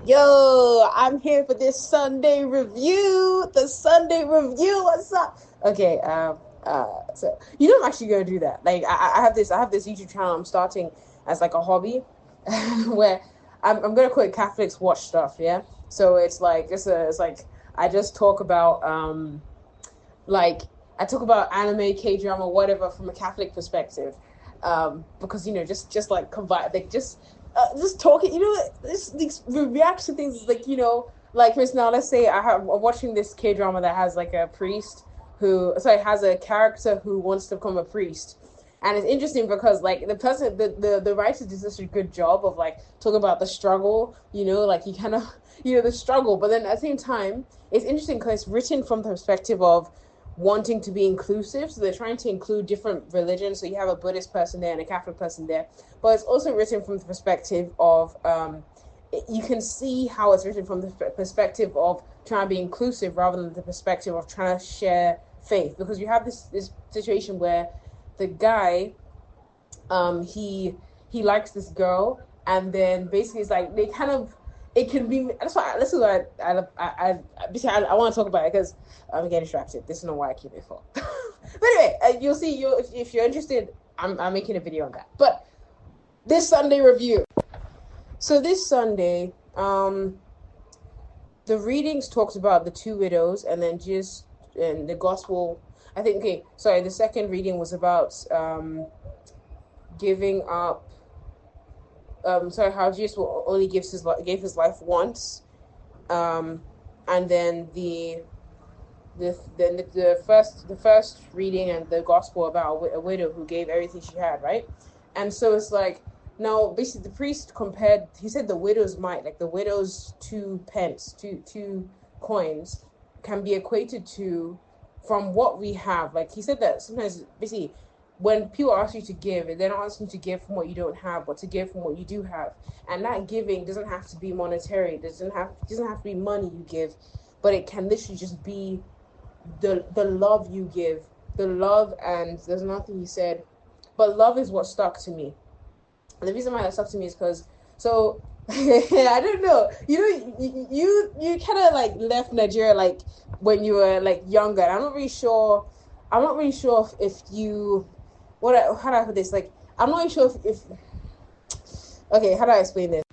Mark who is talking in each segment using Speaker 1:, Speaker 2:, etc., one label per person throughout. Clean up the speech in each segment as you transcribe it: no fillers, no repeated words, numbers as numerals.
Speaker 1: Yo, I'm here for this Sunday review. The Sunday review. What's up? Okay. So you know I'm actually gonna do that. Like I have this YouTube channel I'm starting as like a hobby, where I'm gonna call it Catholics Watch Stuff. Yeah. So it's like I just talk about like I talk about anime, K drama, whatever from a Catholic perspective, because just like combine like just talking, these reaction things like like for instance, now let's say I'm watching this K drama that has like a priest who sorry has a character who wants to become a priest. And it's interesting because like the person the writer did such a good job of like talking about the struggle, like you kind of the struggle, but then at the same time it's interesting because it's written from the perspective of wanting to be inclusive. So they're trying to include different religions. So you have a Buddhist person there and a Catholic person there. But it's also written from the perspective of, you can see how it's written from the perspective of trying to be inclusive rather than the perspective of trying to share faith. Because you have this situation where the guy, he likes this girl, and then basically it's like they kind of it can be. That's why this is what I want to talk about it because I'm getting distracted. This is not why I keep it for. But anyway, you'll see. If you're interested, I'm making a video on that. But this Sunday review. So this Sunday, the readings talked about the two widows, and then and the gospel. I think the second reading was about giving up. How Jesus only gave his life once, and then the first reading and the gospel about a widow who gave everything she had, right? And so it's like now basically the priest compared. He said the widow's mite, like the widow's 2 pence, two coins, can be equated to from what we have. Like he said that sometimes basically when people ask you to give, they're not asking to give from what you don't have, but to give from what you do have. And that giving doesn't have to be monetary. It doesn't have to be money you give, but it can literally just be the love you give, the love. And there's nothing he said, but love is what stuck to me. And the reason why that stuck to me is because I don't know. You kind of like left Nigeria like when you were like younger. I'm not really sure. If you how do I put this? Like, I'm not really sure if okay, how do I explain this?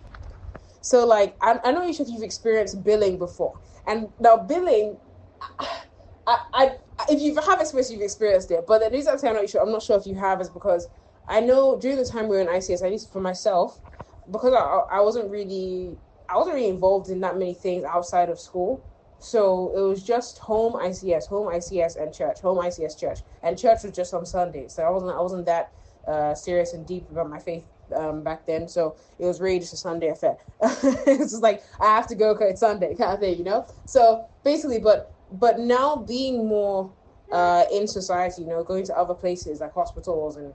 Speaker 1: So, like, I'm not really sure if you've experienced billing before. And now, billing, if you have experience, you've experienced it. But the reason I'm saying I'm not sure if you have is because I know during the time we were in ICS, at least for myself, because I wasn't really involved in that many things outside of school. So it was just home ICS, and church, home ICS, church, and church was just on Sundays. So I wasn't that serious and deep about my faith back then. So it was really just a Sunday affair. It's just like I have to go because it's Sunday kind of thing, So basically, but now being more in society, going to other places like hospitals and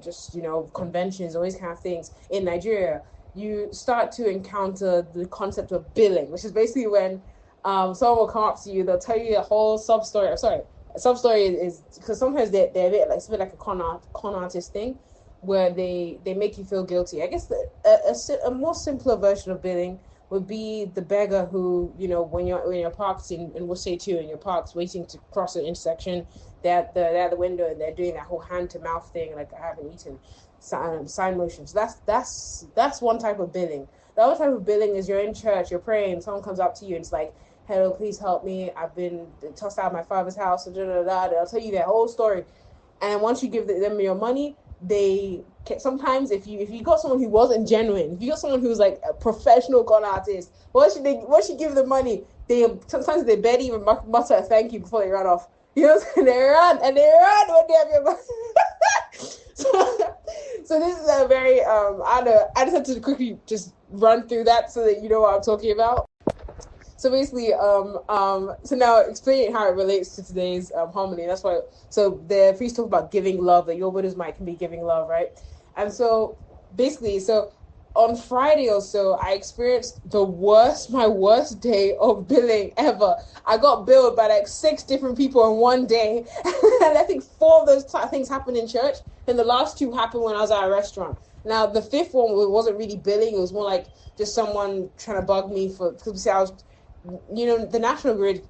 Speaker 1: just conventions, all these kind of things in Nigeria, you start to encounter the concept of billing, which is basically when someone will come up to you, they'll tell you a whole sub story. Sub story is because sometimes they're a bit like, it's a bit like a con artist thing, where they make you feel guilty. I guess a more simpler version of billing would be the beggar who, when you're parked in Worcester too, and you're parked waiting to cross an intersection, they're at the window and they're doing that whole hand to mouth thing, like I haven't eaten. Sign motions. That's one type of billing. The other type of billing is you're in church, you're praying, someone comes up to you and it's like, hello, please help me, I've been tossed out of my father's house, they'll tell you that whole story. And once you give them your money, they sometimes if you got someone who wasn't genuine, if you got someone who's like a professional con artist, once you give them money, sometimes they barely even mutter a thank you before they run off. And they run when they have your money. So this is a very I just have to quickly just run through that so that you know what I'm talking about. So basically, so now explaining how it relates to today's homily. That's why. So the priest talk about giving love. That your widow's mite can be giving love, right? And so basically, on Friday or so, I experienced my worst day of billing ever. I got billed by like 6 different people in one day. And I think 4 of those things happened in church. And the last 2 happened when I was at a restaurant. Now the fifth one wasn't really billing. It was more like just someone trying to bug me because I was, the national grid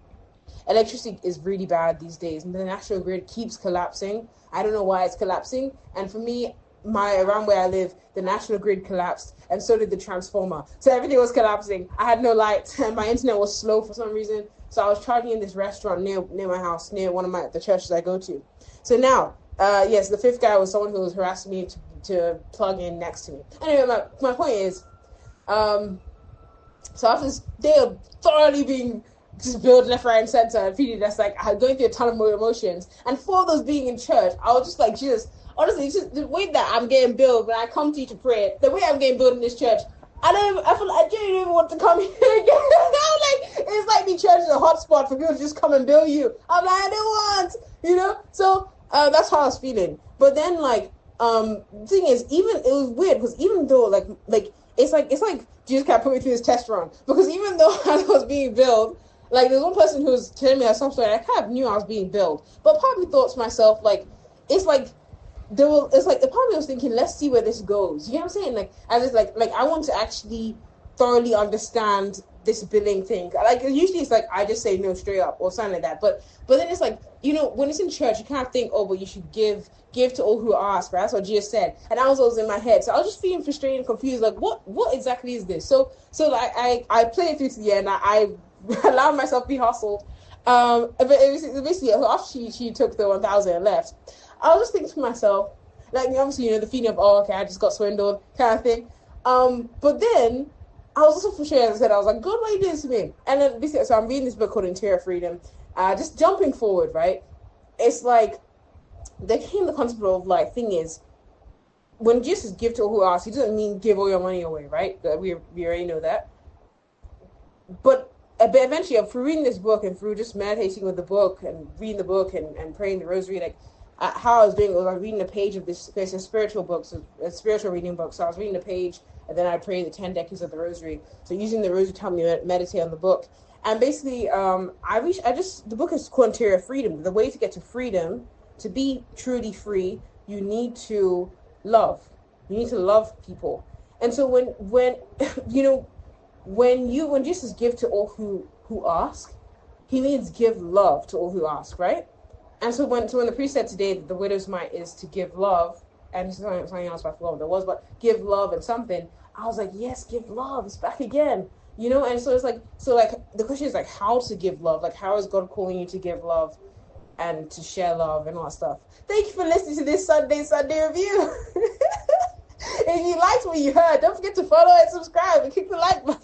Speaker 1: electricity is really bad these days, and the national grid keeps collapsing. I don't know why it's collapsing. And for me, around where I live, the national grid collapsed, and so did the transformer. So everything was collapsing. I had no light, and my internet was slow for some reason. So I was charging in this restaurant near my house, near one of the churches I go to. So now, yes, the fifth guy was someone who was harassing me to plug in next to me. Anyway, my point is, so after this day of thoroughly being just billed left, right, and center, and feeling that's like I was going through a ton of emotions, and for those being in church, I was just like, Jesus, honestly, it's just the way that I'm getting billed when I come to you to pray, the way I'm getting billed in this church, I feel like I genuinely don't even want to come here again. It's like the church is a hotspot for people to just come and bill you. I'm like, I don't want, So that's how I was feeling. But then the thing is, it was weird because even though it's like Jesus can't put me through this test run, because even though I was being billed, there's one person who was telling me at some point, I kind of knew I was being billed, but part of me thought to myself, it's like the part of me was thinking, let's see where this goes. You know what I'm saying? I want to actually thoroughly understand this billing thing. Usually it's I just say no straight up or something like that. But then it's when it's in church, you kind of think, oh, but you should give to all who ask, right? That's what Jesus said. And that was always in my head. So I was just feeling frustrated and confused, what exactly is this? So I played it through to the end. I allowed myself to be hustled. But it was basically after she took the 1,000 and left, I was just thinking to myself, obviously, the feeling of, oh, okay, I just got swindled kind of thing. But then I was also frustrated, as I said, I was like, God, why are you doing this to me? And then basically, so I'm reading this book called Interior Freedom. Just jumping forward, right? It's there came the concept of thing is, when Jesus give to all who ask, he doesn't mean give all your money away, right? We already know that. But eventually, through reading this book and through just meditating with the book and reading the book and praying the rosary, how I was doing it was I was reading a page of this. There's a spiritual book, a spiritual reading book. So I was reading a page, and then I prayed the 10 decades of the rosary. So using the rosary to help me meditate on the book. And basically, the book is called Interior Freedom. The way to get to freedom, to be truly free, you need to love. You need to love people. And so when Jesus gives to all who ask, he means give love to all who ask, right? And so when the priest said today that the widow's mite is to give love, and something else I forgot what it was, but give love and something, I was like, yes, give love, it's back again. And so it's the question is how to give love, how is God calling you to give love and to share love and all that stuff. Thank you for listening to this Sunday review. If you liked what you heard, don't forget to follow and subscribe and click the like button.